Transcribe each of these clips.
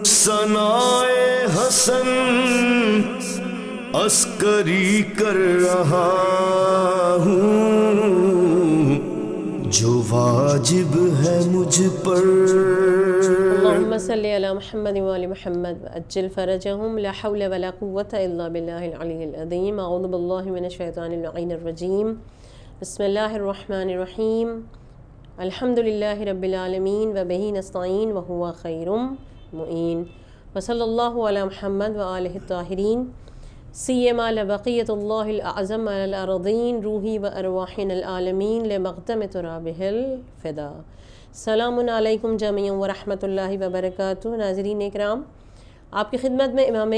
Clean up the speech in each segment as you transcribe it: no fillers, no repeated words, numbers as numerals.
ثنائے حسن عسکری کر رہا ہوں، جو واجب ہے مجھ پر۔ اللہم صلی علی محمد و آل محمد وعجل فرجہم، لا حول ولا قوة الا باللہ العلی العظیم۔ اعوذ باللہ من الشیطان اللعین الرجیم، بسم اللہ الرحمن الرحیم، الحمد للہ رب العالمین وبہ نستعین وہو خیر معین، وصلی اللہ علی محمد و آلہ الطاہرین، سیما لبقیت اللہ الاعظم علی الارضین، روحی و ارواحنا العالمین لمقدم ترابہ الفدا۔ السلام علیکم جميعا ورحمۃ اللہ وبرکاتہ۔ ناظرین اکرام، آپ کی خدمت میں امام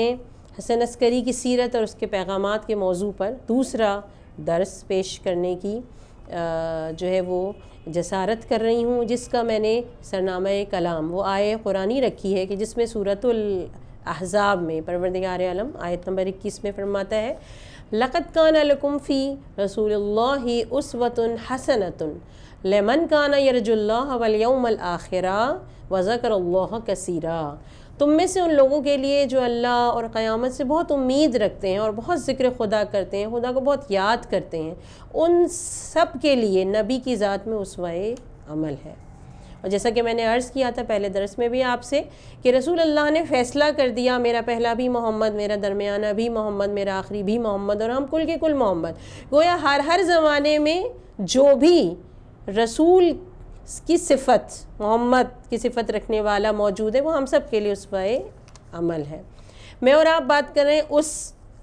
حسن عسکری کی سیرت اور اس کے پیغامات کے موضوع پر دوسرا درس پیش کرنے کی جو ہے وہ جسارت کر رہی ہوں، جس کا میں نے سرنامہ کلام وہ آیہ قرآنی رکھی ہے کہ جس میں سورۃ الاحزاب میں پروردگار عالم آیت نمبر 21 میں فرماتا ہے، لَقَدْ كَانَ لَكُمْ فِي رَسُولِ اللَّهِ أُسْوَةٌ حَسَنَةٌ لمن کان یرجو اللہ والیوم الآخر وذکر اللہ کثیرا۔ تم میں سے ان لوگوں کے لیے جو اللہ اور قیامت سے بہت امید رکھتے ہیں اور بہت ذکر خدا کرتے ہیں، خدا کو بہت یاد کرتے ہیں، ان سب کے لیے نبی کی ذات میں اسوہ عمل ہے۔ اور جیسا کہ میں نے عرض کیا تھا پہلے درس میں بھی آپ سے کہ رسول اللہ نے فیصلہ کر دیا، میرا پہلا بھی محمد، میرا درمیانہ بھی محمد، میرا آخری بھی محمد، اور ہم کل کے کل محمد۔ گویا ہر زمانے میں جو بھی رسول کی صفت، محمد کی صفت رکھنے والا موجود ہے، وہ ہم سب کے لیے اسوہ عمل ہے۔ میں اور آپ بات کر رہے ہیں اس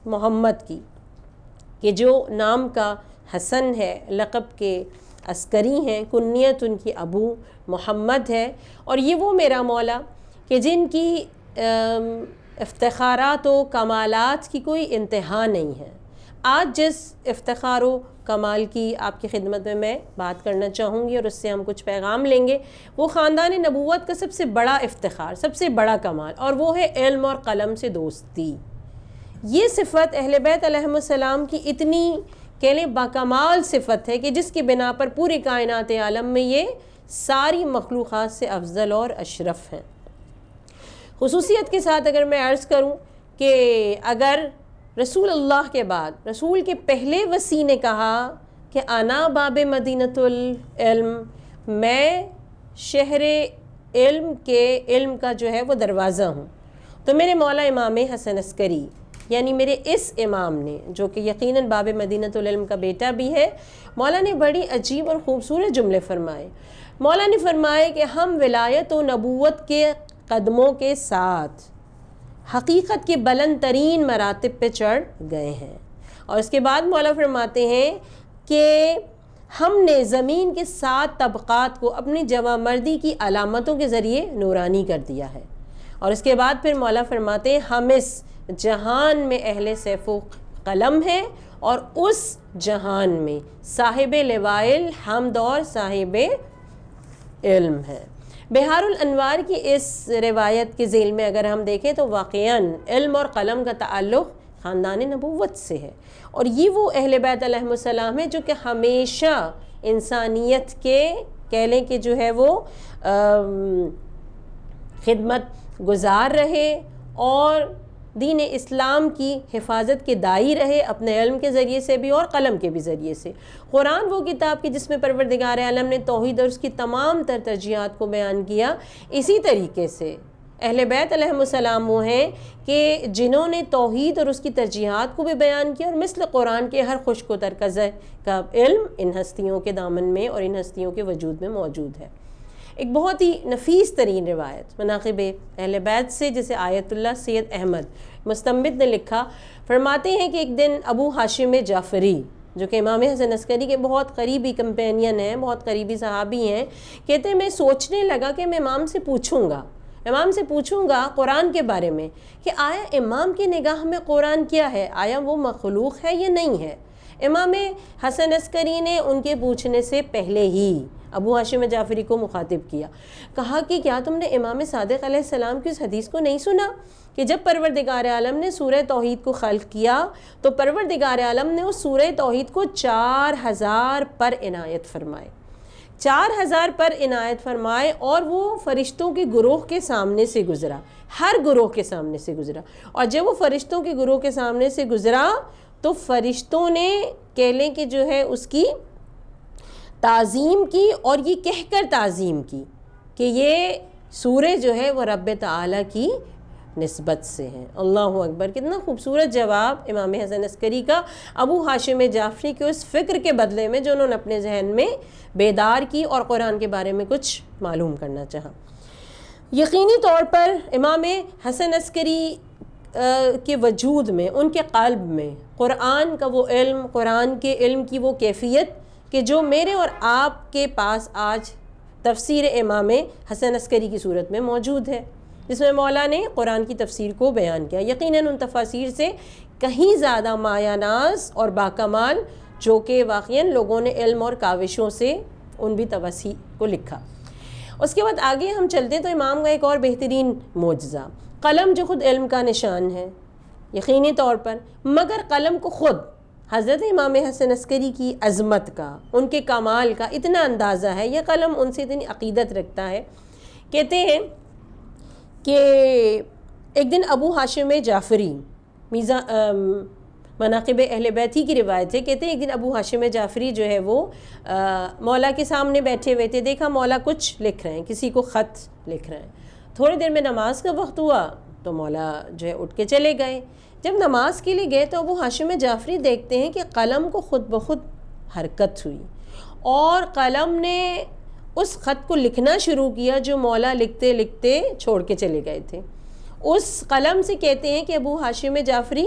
محمد کی کہ جو نام کا حسن ہے، لقب کے عسکری ہیں، کنیت ان کی ابو محمد ہے، اور یہ وہ میرا مولا کہ جن کی افتخارات و کمالات کی کوئی انتہا نہیں ہے۔ آج جس افتخار و کمال کی آپ کی خدمت میں بات کرنا چاہوں گی اور اس سے ہم کچھ پیغام لیں گے، وہ خاندان نبوت کا سب سے بڑا افتخار، سب سے بڑا کمال، اور وہ ہے علم اور قلم سے دوستی۔ یہ صفت اہل بیت علیہم السلام کی اتنی کہہ لیں باکمال صفت ہے کہ جس کی بنا پر پوری کائنات عالم میں یہ ساری مخلوقات سے افضل اور اشرف ہیں۔ خصوصیت کے ساتھ اگر میں عرض کروں کہ اگر رسول اللہ کے بعد رسول کے پہلے وصی نے کہا کہ انا باب مدینۃ العلم، میں شہر علم کے علم کا جو ہے وہ دروازہ ہوں، تو میرے مولا امام حسن عسکری یعنی میرے اس امام نے، جو کہ یقیناً باب مدینۃ العلم کا بیٹا بھی ہے، مولا نے بڑی عجیب اور خوبصورت جملے فرمائے۔ مولا نے فرمایا کہ ہم ولایت و نبوت کے قدموں کے ساتھ حقیقت کے بلند ترین مراتب پہ چڑھ گئے ہیں، اور اس کے بعد مولا فرماتے ہیں کہ ہم نے زمین کے 7 طبقات کو اپنی جوان مردی کی علامتوں کے ذریعے نورانی کر دیا ہے، اور اس کے بعد پھر مولا فرماتے ہیں ہم اس جہان میں اہل سیف و قلم ہیں، اور اس جہان میں صاحب لوائل حمد اور صاحب علم ہے۔ بہار الانوار کی اس روایت کے ذیل میں اگر ہم دیکھیں تو واقعاً علم اور قلم کا تعلق خاندان نبوت سے ہے، اور یہ وہ اہل بیت علیہم السلام ہے جو کہ ہمیشہ انسانیت کے کہہ لیں کہ جو ہے وہ خدمت گزار رہے اور دین اسلام کی حفاظت کے داعی رہے، اپنے علم کے ذریعے سے بھی اور قلم کے بھی ذریعے سے۔ قرآن وہ کتاب کی جس میں پروردگار عالم نے توحید اور اس کی تمام تر ترجیحات کو بیان کیا، اسی طریقے سے اہل بیت علیہم السلام وہ ہیں کہ جنہوں نے توحید اور اس کی ترجیحات کو بھی بیان کیا، اور مثل قرآن کے ہر خشک و ترکزہ کا علم ان ہستیوں کے دامن میں اور ان ہستیوں کے وجود میں موجود ہے۔ ایک بہت ہی نفیس ترین روایت مناقب اہل بیت سے جسے آیت اللہ سید احمد مستنبط نے لکھا، فرماتے ہیں کہ ایک دن ابو ہاشم جعفری جو کہ امام حسن عسکری کے بہت قریبی کمپینین ہیں، بہت قریبی صحابی ہیں، کہتے ہیں میں سوچنے لگا کہ میں امام سے پوچھوں گا قرآن کے بارے میں کہ آیا امام کی نگاہ میں قرآن کیا ہے، آیا وہ مخلوق ہے یا نہیں ہے۔ امام حسن عسکری نے ان کے پوچھنے سے پہلے ہی ابو ہاشم جعفری کو مخاطب کیا، کہا کہ کیا تم نے امام صادق علیہ السلام کی اس حدیث کو نہیں سنا کہ جب پروردگار عالم نے سورہ توحید کو خلق کیا تو پروردگار عالم نے اس سورہ توحید کو 4000 پر عنایت فرمائے۔ 4000 پر عنایت فرمائے اور وہ فرشتوں کے گروہ کے سامنے سے گزرا، ہر گروہ کے سامنے سے گزرا، اور جب وہ فرشتوں کے گروہ کے سامنے سے گزرا تو فرشتوں نے کہہ لیں کہ جو ہے اس کی تعظیم کی، اور یہ کہہ کر تعظیم کی کہ یہ سورہ جو ہے وہ رب تعالیٰ کی نسبت سے ہے۔ اللہ اکبر! کتنا خوبصورت جواب امام حسن عسکری کا ابو ہاشم جعفری کے اس فکر کے بدلے میں جو انہوں نے اپنے ذہن میں بیدار کی اور قرآن کے بارے میں کچھ معلوم کرنا چاہا۔ یقینی طور پر امام حسن عسکری کے وجود میں، ان کے قلب میں قرآن کا وہ علم، قرآن کے علم کی وہ کیفیت کہ جو میرے اور آپ کے پاس آج تفسیر امام حسن عسکری کی صورت میں موجود ہے، جس میں مولا نے قرآن کی تفسیر کو بیان کیا، یقیناً ان تفاسیر سے کہیں زیادہ مایہ ناز اور باکمال، جو کہ واقعاً لوگوں نے علم اور کاوشوں سے ان بھی تفاسیر کو لکھا۔ اس کے بعد آگے ہم چلتے ہیں تو امام کا ایک اور بہترین معجزہ، قلم جو خود علم کا نشان ہے یقینی طور پر، مگر قلم کو خود حضرت امام حسن عسکری کی عظمت کا، ان کے کمال کا اتنا اندازہ ہے، یہ قلم ان سے اتنی عقیدت رکھتا ہے۔ کہتے ہیں کہ ایک دن ابو ہاشم جعفری، مناقب اہل بیت ہی کی روایت ہے، کہتے ہیں ایک دن ابو ہاشم جعفری جو ہے وہ مولا کے سامنے بیٹھے ہوئے تھے، دیکھا مولا کچھ لکھ رہے ہیں، کسی کو خط لکھ رہے ہیں۔ تھوڑی دیر میں نماز کا وقت ہوا تو مولا جو ہے اٹھ کے چلے گئے۔ جب نماز کے لیے گئے تو ابو ہاشم جعفری دیکھتے ہیں کہ قلم کو خود بخود حرکت ہوئی، اور قلم نے اس خط کو لکھنا شروع کیا جو مولا لکھتے لکھتے چھوڑ کے چلے گئے تھے۔ اس قلم سے کہتے ہیں کہ ابو ہاشم جعفری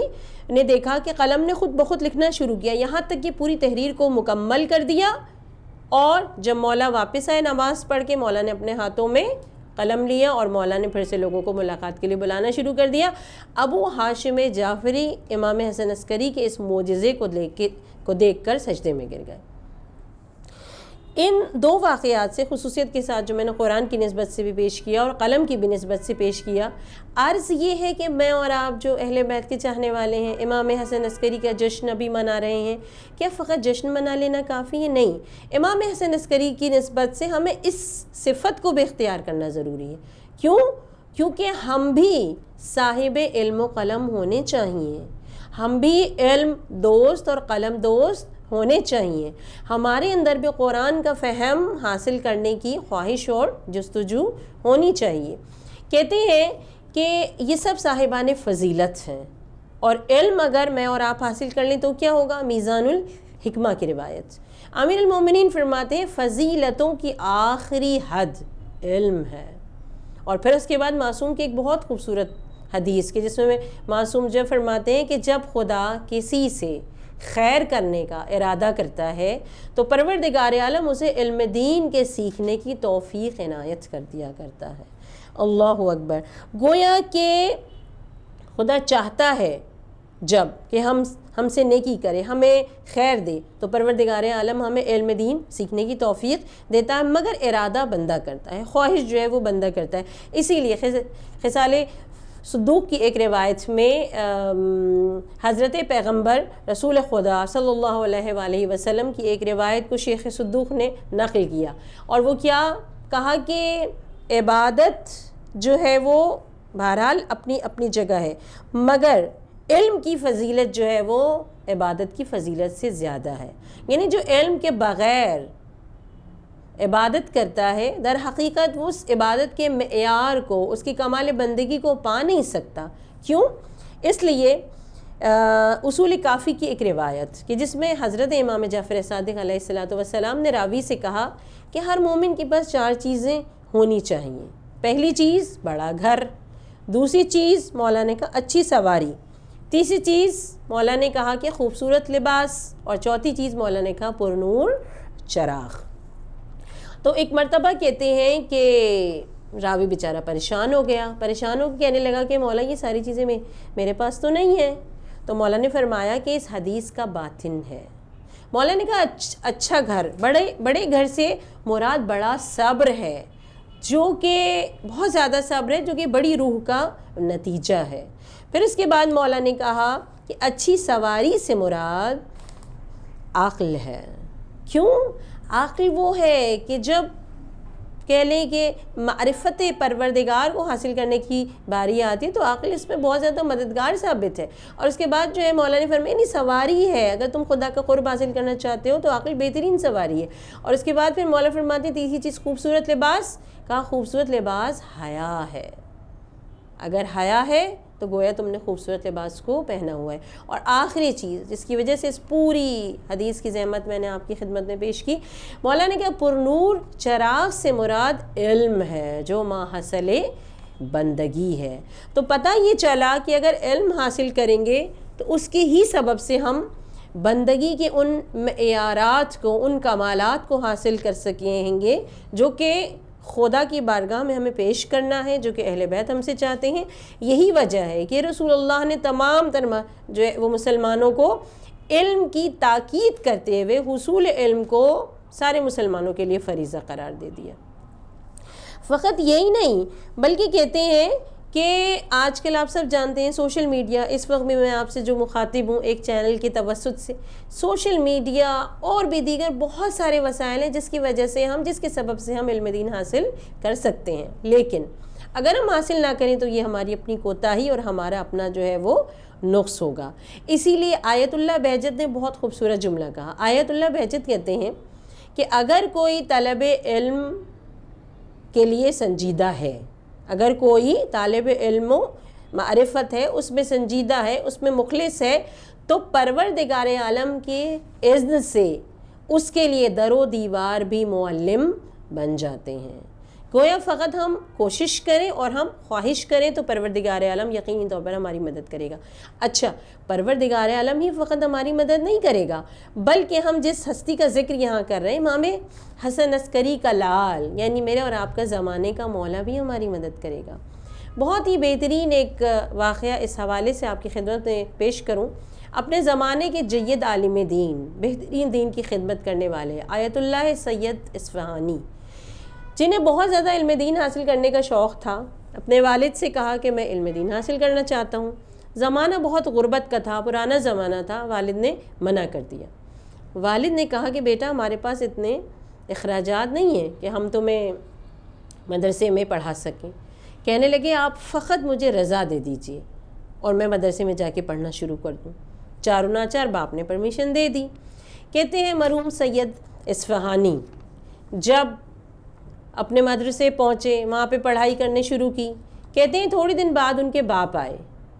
نے دیکھا کہ قلم نے خود بخود لکھنا شروع کیا، یہاں تک کہ پوری تحریر کو مکمل کر دیا، اور جب مولا واپس آئے نماز پڑھ کے، مولا نے اپنے ہاتھوں میں قلم لیا اور مولا نے پھر سے لوگوں کو ملاقات کے لیے بلانا شروع کر دیا۔ ابو ہاشم جعفری امام حسن عسکری کے اس معجزے کو دیکھ کر سجدے میں گر گئے۔ ان دو واقعات سے خصوصیت کے ساتھ جو میں نے قرآن کی نسبت سے بھی پیش کیا اور قلم کی بھی نسبت سے پیش کیا، عرض یہ ہے کہ میں اور آپ جو اہل بیت کے چاہنے والے ہیں، امام حسن عسکری کا جشن ابھی منا رہے ہیں، کیا فقط جشن منا لینا کافی ہے؟ نہیں، امام حسن عسکری کی نسبت سے ہمیں اس صفت کو بھی اختیار کرنا ضروری ہے۔ کیوں؟ کیونکہ ہم بھی صاحب علم و قلم ہونے چاہیے، ہم بھی علم دوست اور قلم دوست ہونے چاہیے، ہمارے اندر بھی قرآن کا فہم حاصل کرنے کی خواہش اور جستجو ہونی چاہیے۔ کہتے ہیں کہ یہ سب صاحبان فضیلت ہیں، اور علم اگر میں اور آپ حاصل کر لیں تو کیا ہوگا؟ میزان الحکمہ کی روایت، امیر المومنین فرماتے ہیں فضیلتوں کی آخری حد علم ہے۔ اور پھر اس کے بعد معصوم کی ایک بہت خوبصورت حدیث کہ جس میں معصوم جب فرماتے ہیں کہ جب خدا کسی سے خیر کرنے کا ارادہ کرتا ہے تو پروردگار عالم اسے علم دین کے سیکھنے کی توفیق عنایت کر دیا کرتا ہے۔ اللہ اکبر! گویا کہ خدا چاہتا ہے جب کہ ہم سے نیکی کرے، ہمیں خیر دے، تو پروردگار عالم ہمیں علم دین سیکھنے کی توفیق دیتا ہے، مگر ارادہ بندہ کرتا ہے، خواہش جو ہے وہ بندہ کرتا ہے۔ اسی لیے خصال صدوق کی ایک روایت میں حضرت پیغمبر رسول خدا صلی اللہ علیہ وآلہ وسلم کی ایک روایت کو شیخ صدوق نے نقل کیا، اور وہ کیا کہا کہ عبادت جو ہے وہ بہرحال اپنی اپنی جگہ ہے، مگر علم کی فضیلت جو ہے وہ عبادت کی فضیلت سے زیادہ ہے۔ یعنی جو علم کے بغیر عبادت کرتا ہے در حقیقت وہ اس عبادت کے معیار کو، اس کی کمال بندگی کو پا نہیں سکتا۔ کیوں؟ اس لیے اصول کافی کی ایک روایت کہ جس میں حضرت امام جعفر صادق علیہ السلام نے راوی سے کہا کہ ہر مومن کے پاس 4 چیزیں ہونی چاہیے۔ پہلی چیز بڑا گھر، دوسری چیز مولا نے کہا اچھی سواری، تیسری چیز مولا نے کہا کہ خوبصورت لباس، اور چوتھی چیز مولا نے کہا پرنور چراغ۔ تو ایک مرتبہ کہتے ہیں کہ راوی بیچارہ پریشان ہو گیا، پریشان ہو کے کہنے لگا کہ مولا یہ ساری چیزیں میرے پاس تو نہیں ہیں۔ تو مولا نے فرمایا کہ اس حدیث کا باطن ہے۔ مولا نے کہا اچھا گھر، بڑے گھر سے مراد بڑا صبر ہے، جو کہ بہت زیادہ صبر ہے، جو کہ بڑی روح کا نتیجہ ہے۔ پھر اس کے بعد مولا نے کہا کہ اچھی سواری سے مراد عقل ہے۔ کیوں؟ عاقل وہ ہے کہ جب کہہ لیں کہ معرفت پروردگار کو حاصل کرنے کی باری آتی ہے تو عاقل اس میں بہت زیادہ مددگار ثابت ہے. اور اس کے بعد جو ہے مولا نے فرمایا نہیں سواری ہے، اگر تم خدا کا قرب حاصل کرنا چاہتے ہو تو عاقل بہترین سواری ہے. اور اس کے بعد پھر مولا فرماتے ہیں تیسری چیز خوبصورت لباس. کہا خوبصورت لباس حیا ہے، اگر حیا ہے تو گویا تم نے خوبصورت لباس کو پہنا ہوا ہے. اور آخری چیز جس کی وجہ سے اس پوری حدیث کی زحمت میں نے آپ کی خدمت میں پیش کی، مولا نے کہا پرنور چراغ سے مراد علم ہے جو ما حاصل بندگی ہے. تو پتہ یہ چلا کہ اگر علم حاصل کریں گے تو اس کے ہی سبب سے ہم بندگی کے ان معیارات کو، ان کمالات کو حاصل کر سکیں گے جو کہ خدا کی بارگاہ میں ہمیں پیش کرنا ہے، جو کہ اہل بیت ہم سے چاہتے ہیں. یہی وجہ ہے کہ رسول اللہ نے تمام جو ہے وہ مسلمانوں کو علم کی تاکید کرتے ہوئے حصول علم کو سارے مسلمانوں کے لیے فریضہ قرار دے دیا. فقط یہی نہیں بلکہ کہتے ہیں کہ آج کل آپ سب جانتے ہیں سوشل میڈیا، اس وقت میں آپ سے جو مخاطب ہوں ایک چینل کے توسط سے، سوشل میڈیا اور بھی دیگر بہت سارے وسائل ہیں جس کی وجہ سے جس کے سبب سے ہم علم دین حاصل کر سکتے ہیں. لیکن اگر ہم حاصل نہ کریں تو یہ ہماری اپنی کوتاہی اور ہمارا اپنا جو ہے وہ نقص ہوگا. اسی لیے آیت اللہ بہجت نے بہت خوبصورت جملہ کہا. آیت اللہ بہجت کہتے ہیں کہ اگر کوئی طلب علم کے لیے سنجیدہ ہے، اگر کوئی طالب علم و معرفت ہے، اس میں سنجیدہ ہے، اس میں مخلص ہے، تو پروردگار عالم کے اذن سے اس کے لیے در و دیوار بھی معلم بن جاتے ہیں. گویا فقط ہم کوشش کریں اور ہم خواہش کریں تو پروردگار عالم یقینی طور پر ہماری مدد کرے گا. اچھا، پروردگار عالم ہی فقط ہماری مدد نہیں کرے گا بلکہ ہم جس ہستی کا ذکر یہاں کر رہے ہیں امام حسن عسکری کا لال، یعنی میرے اور آپ کا زمانے کا مولا بھی ہماری مدد کرے گا. بہت ہی بہترین ایک واقعہ اس حوالے سے آپ کی خدمت میں پیش کروں. اپنے زمانے کے جید عالم دین، بہترین دین کی خدمت کرنے والے آیت اللہ سید اصفہانی، جنہیں بہت زیادہ علم دین حاصل کرنے کا شوق تھا، اپنے والد سے کہا کہ میں علم دین حاصل کرنا چاہتا ہوں. زمانہ بہت غربت کا تھا، پرانا زمانہ تھا، والد نے منع کر دیا. والد نے کہا کہ بیٹا ہمارے پاس اتنے اخراجات نہیں ہیں کہ ہم تمہیں مدرسے میں پڑھا سکیں. کہنے لگے آپ فقط مجھے رضا دے دیجئے اور میں مدرسے میں جا کے پڑھنا شروع کر دوں. چاروں ناچار باپ نے پرمیشن دے دی. کہتے ہیں مرحوم سید اصفہانی جب اپنے مدرسے پہنچے، وہاں پہ پڑھائی کرنے شروع کی. کہتے ہیں تھوڑی دن بعد ان کے باپ آئے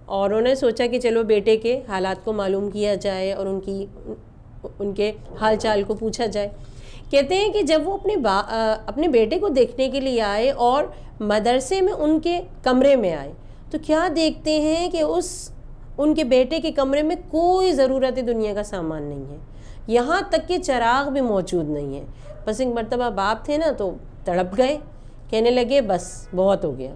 اور انہوں نے سوچا کہ چلو بیٹے کے حالات کو معلوم کیا جائے اور ان کے حال چال کو پوچھا جائے. کہتے ہیں کہ جب وہ اپنے بیٹے کو دیکھنے کے لیے آئے اور مدرسے میں ان کے کمرے میں آئے تو کیا دیکھتے ہیں کہ ان کے بیٹے کے کمرے میں کوئی ضرورت دنیا کا سامان نہیں ہے، یہاں تک کہ چراغ بھی موجود نہیں ہے. بس ایک مرتبہ باپ تھے نا تو تڑپ گئے، کہنے لگے بس بہت ہو گیا،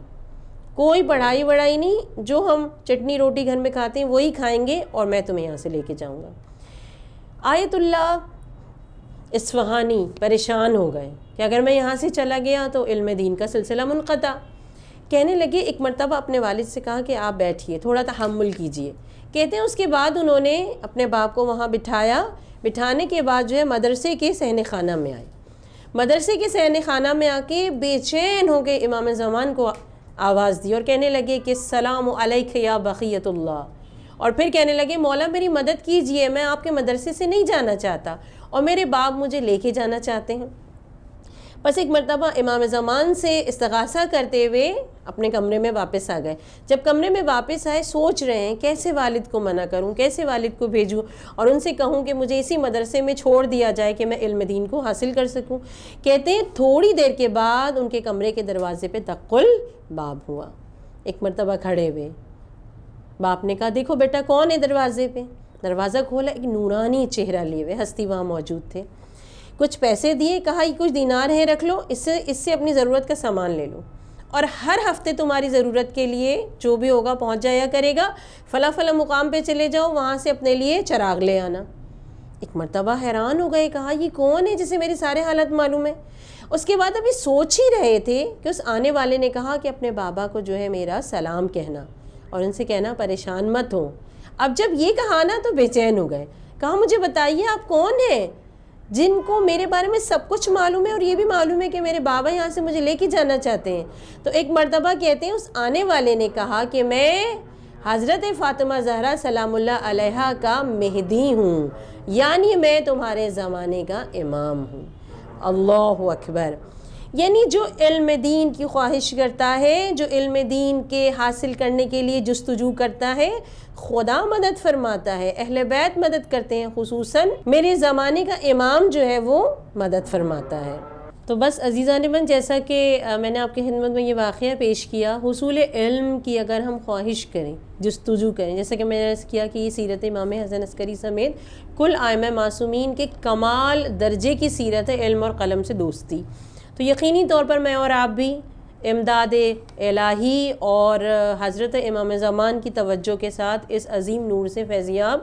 کوئی پڑھائی وڑھائی نہیں، جو ہم چٹنی روٹی گھر میں کھاتے ہیں وہی کھائیں گے اور میں تمہیں یہاں سے لے کے جاؤں گا. آیت اللہ اصفہانی پریشان ہو گئے کہ اگر میں یہاں سے چلا گیا تو علم دین کا سلسلہ منقطع. کہنے لگے ایک مرتبہ اپنے والد سے کہا کہ آپ بیٹھیے، تھوڑا تحمل کیجئے. کہتے ہیں اس کے بعد انہوں نے اپنے باپ کو وہاں بٹھایا. بٹھانے کے بعد جو ہے مدرسے کے صحن خانہ میں آئے. مدرسے کے صحن خانہ میں آ کے بے چین ہو کے امام زمان کو آواز دی اور کہنے لگے کہ السلام علیک یا بقیت اللہ. اور پھر کہنے لگے مولا میری مدد کیجئے، میں آپ کے مدرسے سے نہیں جانا چاہتا اور میرے باپ مجھے لے کے جانا چاہتے ہیں. بس ایک مرتبہ امام زمان سے استغاثہ کرتے ہوئے اپنے کمرے میں واپس آ گئے. جب کمرے میں واپس آئے سوچ رہے ہیں کیسے والد کو منع کروں، کیسے والد کو بھیجوں اور ان سے کہوں کہ مجھے اسی مدرسے میں چھوڑ دیا جائے کہ میں علم دین کو حاصل کر سکوں. کہتے ہیں تھوڑی دیر کے بعد ان کے کمرے کے دروازے پہ دق الباب ہوا. ایک مرتبہ کھڑے ہوئے، باپ نے کہا دیکھو بیٹا کون ہے دروازے پہ. دروازہ کھولا، ایک نورانی چہرہ لیے ہوئے ہستی وہاں موجود تھے. کچھ پیسے دیے، کہا یہ کچھ دینار ہیں رکھ لو، اس سے اپنی ضرورت کا سامان لے لو اور ہر ہفتے تمہاری ضرورت کے لیے جو بھی ہوگا پہنچ جایا کرے گا. فلاں فلاں مقام پہ چلے جاؤ، وہاں سے اپنے لیے چراغ لے آنا. ایک مرتبہ حیران ہو گئے، کہا یہ کون ہے جسے میری سارے حالات معلوم ہے. اس کے بعد ابھی سوچ ہی رہے تھے کہ اس آنے والے نے کہا کہ اپنے بابا کو جو ہے میرا سلام کہنا اور ان سے کہنا پریشان مت ہو. اب جب یہ کہا نا تو بے چین ہو گئے. کہا مجھے بتائیے آپ کون ہیں؟ جن کو میرے بارے میں سب کچھ معلوم ہے اور یہ بھی معلوم ہے کہ میرے بابا یہاں سے مجھے لے کے جانا چاہتے ہیں. تو ایک مرتبہ کہتے ہیں اس آنے والے نے کہا کہ میں حضرت فاطمہ زہرا سلام اللہ علیہا کا مہدی ہوں، یعنی میں تمہارے زمانے کا امام ہوں. اللہ اکبر. یعنی جو علم دین کی خواہش کرتا ہے، جو علم دین کے حاصل کرنے کے لیے جستجو کرتا ہے، خدا مدد فرماتا ہے، اہل بیت مدد کرتے ہیں، خصوصاً میرے زمانے کا امام جو ہے وہ مدد فرماتا ہے. تو بس عزیزان من، جیسا کہ میں نے آپ کی خدمت میں یہ واقعہ پیش کیا، حصول علم کی اگر ہم خواہش کریں، جستجو کریں، جیسا کہ میں نے عرض کیا کہ یہ سیرت امام حسن عسکری سمیت کل ائمہ معصومین کے کمال درجے کی سیرت ہے، علم اور قلم سے دوستی. تو یقینی طور پر میں اور آپ بھی امداد الہی اور حضرت امام زمان کی توجہ کے ساتھ اس عظیم نور سے فیضیاب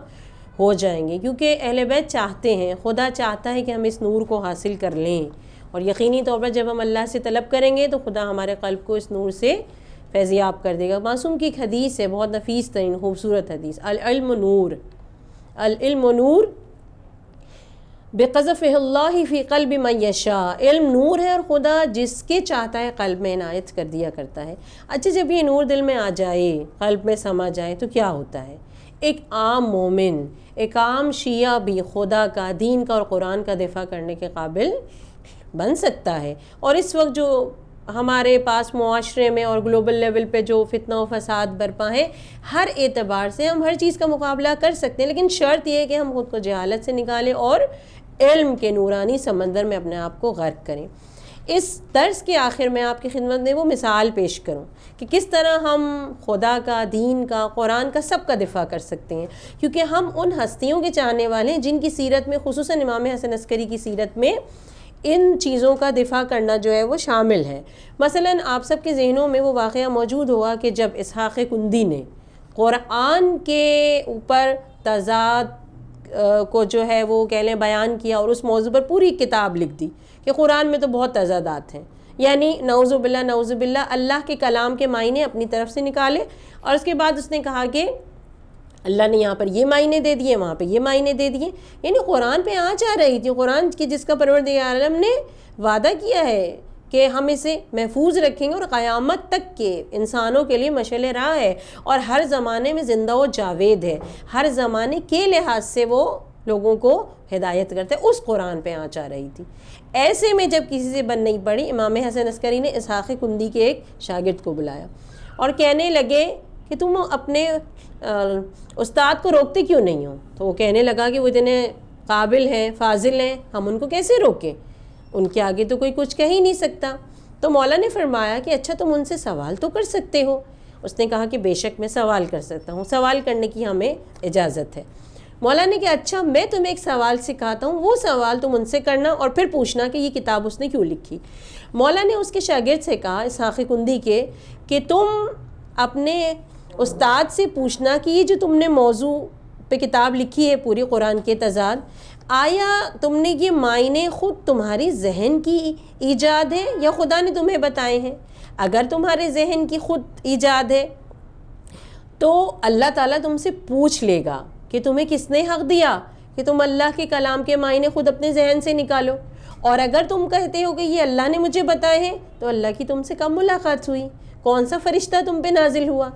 ہو جائیں گے، کیونکہ اہل بیت چاہتے ہیں، خدا چاہتا ہے کہ ہم اس نور کو حاصل کر لیں، اور یقینی طور پر جب ہم اللہ سے طلب کریں گے تو خدا ہمارے قلب کو اس نور سے فیضیاب کر دے گا. معصوم کی ایک حدیث ہے، بہت نفیس ترین خوبصورت حدیث، العلم نور، العلم نور بقذفہ اللہ فی قلب من یشاء. علم نور ہے اور خدا جس کے چاہتا ہے قلب میں عنایت کر دیا کرتا ہے. اچھا، جب یہ نور دل میں آ جائے، قلب میں سما جائے تو کیا ہوتا ہے؟ ایک عام مومن، ایک عام شیعہ بھی خدا کا، دین کا اور قرآن کا دفاع کرنے کے قابل بن سکتا ہے. اور اس وقت جو ہمارے پاس معاشرے میں اور گلوبل لیول پہ جو فتنہ و فساد برپا ہیں، ہر اعتبار سے ہم ہر چیز کا مقابلہ کر سکتے ہیں، لیکن شرط یہ ہے کہ ہم خود کو جہالت سے نکالیں اور علم کے نورانی سمندر میں اپنے آپ کو غرق کریں. اس درس کے آخر میں آپ کی خدمت میں وہ مثال پیش کروں کہ کس طرح ہم خدا کا، دین کا، قرآن کا، سب کا دفاع کر سکتے ہیں، کیونکہ ہم ان ہستیوں کے چاہنے والے ہیں جن کی سیرت میں، خصوصاً امام حسن عسکری کی سیرت میں، ان چیزوں کا دفاع کرنا جو ہے وہ شامل ہے. مثلاً آپ سب کے ذہنوں میں وہ واقعہ موجود ہوا کہ جب اسحاق کندی نے قرآن کے اوپر تضاد کو جو ہے وہ کہہ لیں بیان کیا اور اس موضوع پر پوری کتاب لکھ دی کہ قرآن میں تو بہت تضادات ہیں، یعنی نعوذ باللہ اللہ کے کلام کے معنی اپنی طرف سے نکالے، اور اس کے بعد اس نے کہا کہ اللہ نے یہاں پر یہ معنی دے دیے، وہاں پہ یہ معنی دے دیے. یعنی قرآن پہ آ جا رہی تھی، قرآن کی جس کا پروردگار عالم نے وعدہ کیا ہے کہ ہم اسے محفوظ رکھیں گے اور قیامت تک کے انسانوں کے لیے مشعل راہ ہے، اور ہر زمانے میں زندہ و جاوید ہے، ہر زمانے کے لحاظ سے وہ لوگوں کو ہدایت کرتا ہے. اس قرآن پہ آ جا رہی تھی. ایسے میں جب کسی سے بن نہیں پڑی، امام حسن عسکری نے اسحاق کندی کے ایک شاگرد کو بلایا اور کہنے لگے کہ تم اپنے استاد کو روکتے کیوں نہیں ہو؟ تو وہ کہنے لگا کہ وہ اتنے قابل ہیں، فاضل ہیں، ہم ان کو کیسے روکیں، ان کے آگے تو کوئی کچھ کہہ ہی نہیں سکتا. تو مولا نے فرمایا کہ اچھا تم ان سے سوال تو کر سکتے ہو. اس نے کہا کہ بے شک میں سوال کر سکتا ہوں، سوال کرنے کی ہمیں اجازت ہے. مولا نے کہا اچھا میں تمہیں ایک سوال سکھاتا ہوں، وہ سوال تم ان سے کرنا اور پھر پوچھنا کہ یہ کتاب اس نے کیوں لکھی. مولا نے اس کے شاگرد سے کہا، اسحاق کندی کے، کہ تم اپنے استاد سے پوچھنا کہ یہ جو تم نے موضوع پہ کتاب لکھی ہے پوری قرآن کے تضاد، آیا تم نے یہ معنی خود تمہاری ذہن کی ایجاد ہے یا خدا نے تمہیں بتائے ہیں؟ اگر تمہارے ذہن کی خود ایجاد ہے تو اللہ تعالیٰ تم سے پوچھ لے گا کہ تمہیں کس نے حق دیا کہ تم اللہ کے کلام کے معنی خود اپنے ذہن سے نکالو. اور اگر تم کہتے ہو کہ یہ اللہ نے مجھے بتائے ہیں تو اللہ کی تم سے کب ملاقات ہوئی؟ کون سا فرشتہ تم پہ نازل ہوا؟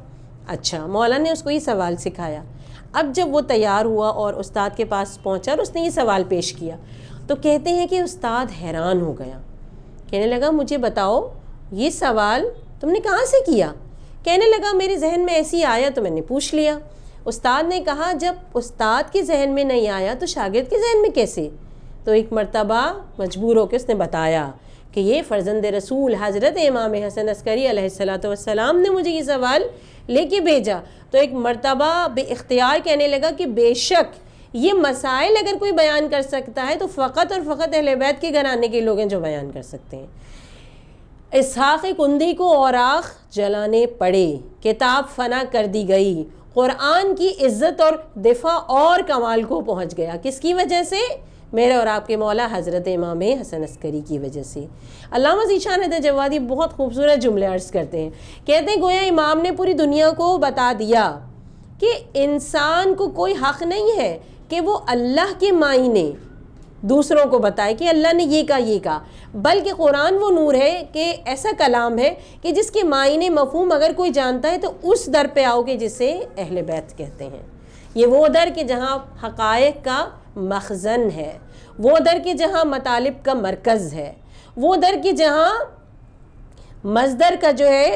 اچھا، مولا نے اس کو یہ سوال سکھایا. اب جب وہ تیار ہوا اور استاد کے پاس پہنچا اور اس نے یہ سوال پیش کیا تو کہتے ہیں کہ استاد حیران ہو گیا، کہنے لگا مجھے بتاؤ یہ سوال تم نے کہاں سے کیا؟ کہنے لگا میرے ذہن میں ایسی آیا تو میں نے پوچھ لیا. استاد نے کہا جب استاد کے ذہن میں نہیں آیا تو شاگرد کے ذہن میں کیسے؟ تو ایک مرتبہ مجبور ہو کے اس نے بتایا کہ یہ فرزند رسول حضرت امام حسن عسکری علیہ السلام نے مجھے یہ سوال لے کے بھیجا. تو ایک مرتبہ بے اختیار کہنے لگا کہ بے شک یہ مسائل اگر کوئی بیان کر سکتا ہے تو فقط اور فقط اہل بیت کے گھرانے کے لوگ ہیں جو بیان کر سکتے ہیں. اسحاق کندی کو اوراق جلانے پڑے، کتاب فنا کر دی گئی، قرآن کی عزت اور دفاع اور کمال کو پہنچ گیا. کس کی وجہ سے؟ میرے اور آپ کے مولا حضرت امام حسن عسکری کی وجہ سے. علامہ ذیشان حیدر جوادی بہت خوبصورت جملے عرض کرتے ہیں، کہتے ہیں گویا امام نے پوری دنیا کو بتا دیا کہ انسان کو کوئی حق نہیں ہے کہ وہ اللہ کے معنی دوسروں کو بتائے کہ اللہ نے یہ کہا، بلکہ قرآن وہ نور ہے کہ ایسا کلام ہے کہ جس کے معنی مفہوم اگر کوئی جانتا ہے تو اس در پہ آؤ کہ جسے اہل بیت کہتے ہیں۔ یہ وہ در کہ جہاں حقائق کا مخزن ہے، وہ در کہ جہاں مطالب کا مرکز ہے، وہ در کہ جہاں مصدر کا جو ہے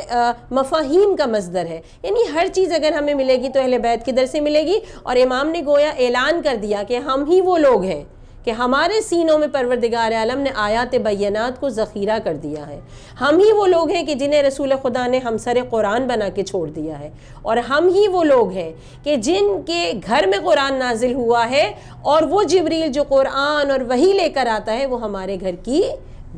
مفاہیم کا مصدر ہے، یعنی ہر چیز اگر ہمیں ملے گی تو اہل بیت کی در سے ملے گی۔ اور امام نے گویا اعلان کر دیا کہ ہم ہی وہ لوگ ہیں کہ ہمارے سینوں میں پروردگار عالم نے آیات بینات کو ذخیرہ کر دیا ہے، ہم ہی وہ لوگ ہیں کہ جنہیں رسول خدا نے ہمسر قرآن بنا کے چھوڑ دیا ہے، اور ہم ہی وہ لوگ ہیں کہ جن کے گھر میں قرآن نازل ہوا ہے، اور وہ جبریل جو قرآن اور وحی لے کر آتا ہے وہ ہمارے گھر کی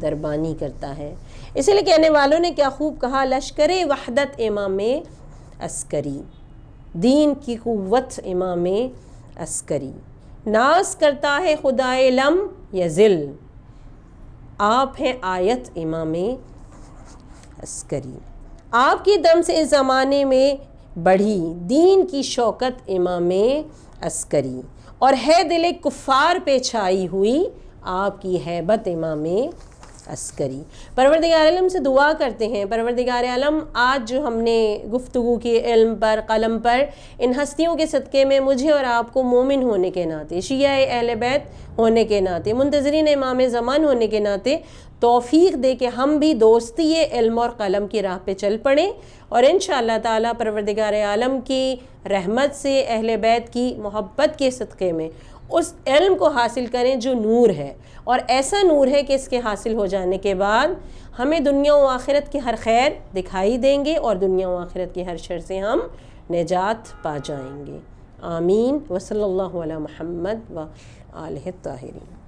دربانی کرتا ہے۔ اسی لیے کہنے والوں نے کیا خوب کہا، لشکر وحدت امام عسکری، دین کی قوت امام عسکری، ناز کرتا ہے خدائے لم یزل، آپ ہیں آیت امام عسکری۔ آپ کے دم سے اس زمانے میں بڑھی دین کی شوکت امام عسکری، اور ہے دل کفار پہ چھائی ہوئی آپ کی ہیبت امام عسکری۔ پروردگار عالم سے دعا کرتے ہیں، پروردگار عالم آج جو ہم نے گفتگو کی علم پر، قلم پر، ان ہستیوں کے صدقے میں مجھے اور آپ کو مومن ہونے کے ناطے، شیعہ اہل بیت ہونے کے ناطے، منتظرین امام زمان ہونے کے ناطے توفیق دے کہ ہم بھی دوستی علم اور قلم کی راہ پہ چل پڑیں، اور انشاءاللہ تعالیٰ پروردگار عالم کی رحمت سے اہل بیت کی محبت کے صدقے میں اس علم کو حاصل کریں جو نور ہے، اور ایسا نور ہے کہ اس کے حاصل ہو جانے کے بعد ہمیں دنیا و آخرت کی ہر خیر دکھائی دیں گے، اور دنیا و آخرت کی ہر شر سے ہم نجات پا جائیں گے۔ آمین وصلی اللہ علی محمد و آلہ الطاہرین۔